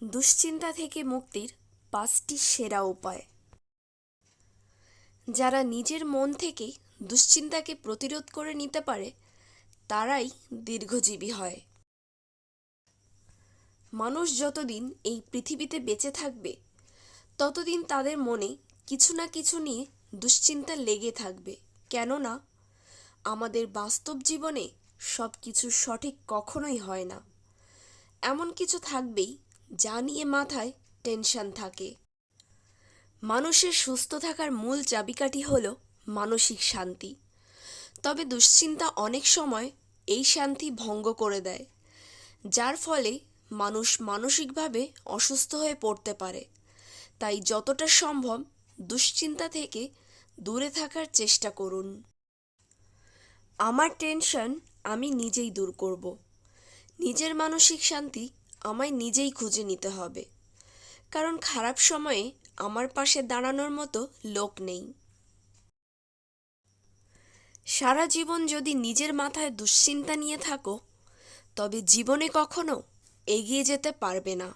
দুশ্চিন্তা থেকে মুক্তির 5টি সেরা উপায়। যারা নিজের মন থেকে দুশ্চিন্তাকে প্রতিরোধ করে নিতে পারে তারাই দীর্ঘজীবী হয়। মানুষ যতদিন এই পৃথিবীতে বেঁচে থাকবে ততদিন তাদের মনে কিছু না কিছু নিয়ে দুশ্চিন্তা লেগে থাকবে। কেননা আমাদের বাস্তব জীবনে সব কিছু সঠিক কখনোই হয় না। এমন কিছু থাকবেই যা নিয়ে মাথায় টেনশন থাকে। মানুষের সুস্থ থাকার মূল চাবিকাঠি হল মানসিক শান্তি। তবে দুশ্চিন্তা অনেক সময় এই শান্তি ভঙ্গ করে দেয়, যার ফলে মানুষ মানসিকভাবে অসুস্থ হয়ে পড়তে পারে। তাই যতটা সম্ভব দুশ্চিন্তা থেকে দূরে থাকার চেষ্টা করুন। আমার টেনশন আমি নিজেই দূর করব। নিজের মানসিক শান্তি আমায় নিজেই খুঁজে নিতে হবে, কারণ খারাপ সময়ে আমার পাশে দাঁড়ানোর মতো লোক নেই। সারা জীবন যদি নিজের মাথায় দুশ্চিন্তা নিয়ে থাকো তবে জীবনে কখনো এগিয়ে যেতে পারবে না।